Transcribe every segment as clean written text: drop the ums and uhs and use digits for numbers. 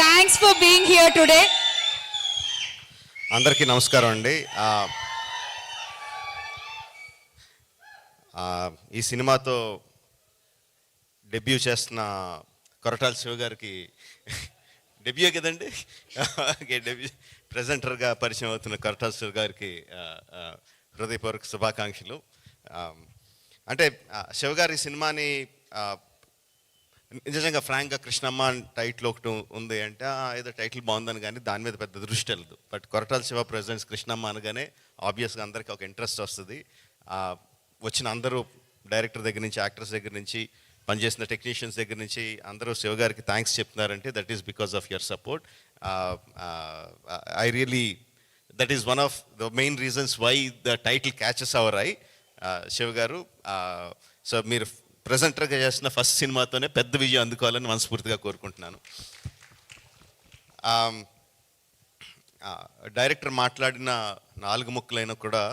Thanks for being here today. అందరికీ నమస్కారం అండి. ఈ సినిమాతో డెబ్యూ చేస్తున్న కొరటాల శివ గారికి డెబ్యూ కదండి, డెబ్యూ ప్రెజెంటర్గా పరిచయం అవుతున్న కొరటాల శివ గారికి హృదయపూర్వక శుభాకాంక్షలు. అంటే శివ గారి సినిమాని నిజంగా ఫ్రాంక్గా కృష్ణమ్మ టైటిల్ ఒకటి ఉంది అంటే ఏదో టైటిల్ బాగుందని, కానీ దాని మీద పెద్ద దృష్టి వెళ్ళదు. బట్ కొరటాల శివ ప్రెజెంట్స్ కృష్ణమ్మ అనగానే ఆబ్వియస్గా అందరికీ ఒక ఇంట్రెస్ట్ వస్తుంది. వచ్చిన అందరూ డైరెక్టర్ దగ్గర నుంచి, యాక్టర్స్ దగ్గర నుంచి, పనిచేసిన టెక్నీషియన్స్ దగ్గర నుంచి అందరూ శివ గారికి థ్యాంక్స్ చెప్తున్నారంటే that is because of your support. I really that is one of the main reasons why the title catches our eye. Shiva garu, so మీరు ప్రెజెంటర్గా చేసిన ఫస్ట్ సినిమాతోనే పెద్ద విజయం అందుకోవాలని మనస్ఫూర్తిగా కోరుకుంటున్నాను. డైరెక్టర్ మాట్లాడిన 4 ముక్కలైనా కూడా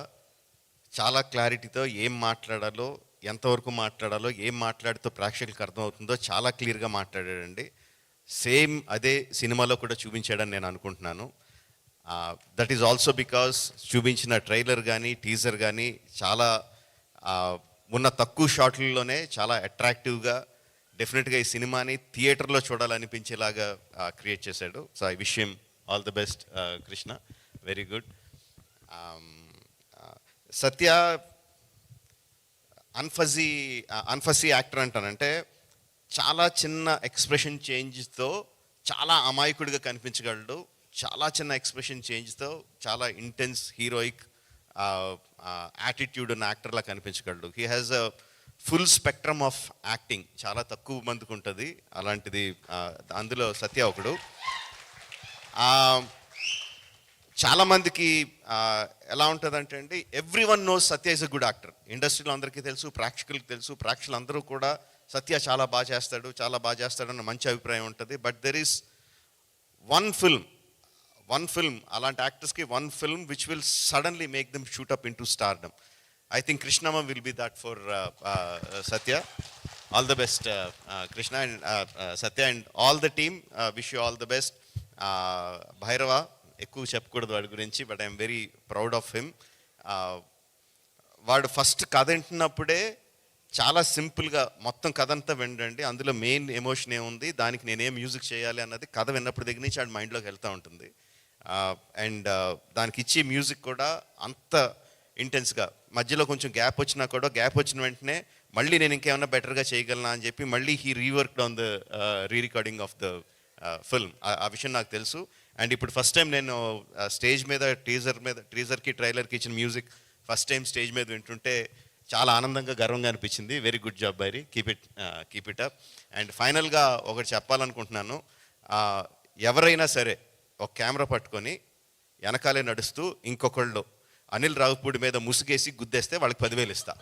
చాలా క్లారిటీతో ఏం మాట్లాడాలో, ఎంతవరకు మాట్లాడాలో, ఏం మాట్లాడితో ప్రేక్షకులకు అర్థమవుతుందో చాలా క్లియర్గా మాట్లాడాడండి. సేమ్ అదే సినిమాలో కూడా చూపించాడని నేను అనుకుంటున్నాను. దట్ ఈజ్ ఆల్సో బికాస్ చూపించిన ట్రైలర్ కానీ టీజర్ కానీ చాలా ఉన్న తక్కువ షాట్లలోనే చాలా అట్రాక్టివ్గా, డెఫినెట్గా ఈ సినిమాని థియేటర్లో చూడాలనిపించేలాగా క్రియేట్ చేశాడు. So I wish him all the best Krishna, very good. Satya అన్ఫజీ యాక్టర్ అంటానంటే చాలా చిన్న ఎక్స్ప్రెషన్ చేంజ్తో చాలా అమాయకుడిగా కనిపించగలడు. చాలా చిన్న ఎక్స్ప్రెషన్ చేంజ్తో చాలా ఇంటెన్స్ హీరోయిక్ యాటిట్యూడ్ ఉన్న యాక్టర్లా కనిపించగలడు. He has a full spectrum of acting, చాలా తక్కువ మందికి ఉంటుంది అలాంటిది. అందులో సత్య ఒకడు. చాలామందికి ఎలా ఉంటుందంటే అండి, every one knows Satya is a good actor. ఇండస్ట్రీలో అందరికీ తెలుసు, ప్రేక్షకులకు తెలుసు. ప్రేక్షకులు అందరూ కూడా సత్య చాలా బాగా చేస్తాడు అన్న మంచి అభిప్రాయం ఉంటుంది. But there is one film అలాంటి యాక్టర్స్కి one film which will suddenly make them shoot up into stardom. I think Krishnamma will be that for Satya. All the best Krishna and Satya and all the team. Wish you all the best. Bhairava ఎక్కువ చెప్పకూడదు వాడి గురించి, but I'm very proud of him. వాడు first కథ వింటున్నప్పుడే చాలా సింపుల్గా మొత్తం కథ అంతా వినండి, అందులో మెయిన్ ఎమోషన్ ఏముంది, దానికి నేనేం మ్యూజిక్ చేయాలి అన్నది కథ విన్నప్పుడు దగ్గర నుంచి వాడి మైండ్లోకి వెళ్తూ ఉంటుంది. అండ్ దానికి ఇచ్చే మ్యూజిక్ కూడా అంత ఇంటెన్స్గా, మధ్యలో కొంచెం గ్యాప్ వచ్చినా కూడా గ్యాప్ వచ్చిన వెంటనే మళ్ళీ నేను ఇంకేమైనా బెటర్గా చేయగలనా అని చెప్పి మళ్ళీ he reworked on the recording of the film. ఆ విషయం నాకు తెలుసు. అండ్ ఇప్పుడు ఫస్ట్ టైం నేను స్టేజ్ మీద టీజర్కి ట్రైలర్కి ఇచ్చిన మ్యూజిక్ ఫస్ట్ టైం స్టేజ్ మీద వింటుంటే చాలా ఆనందంగా, గర్వంగా అనిపించింది. Very good job బైరీ, keep it up. And ఫైనల్గా ఒకటి చెప్పాలనుకుంటున్నాను. ఎవరైనా సరే ఒక కెమెరా పట్టుకొని వెనకాలే నడుస్తూ ఇంకొకళ్ళు అనిల్ రావుపూడి మీద ముసుగేసి గుద్దేస్తే వాళ్ళకి 10,000 ఇస్తా.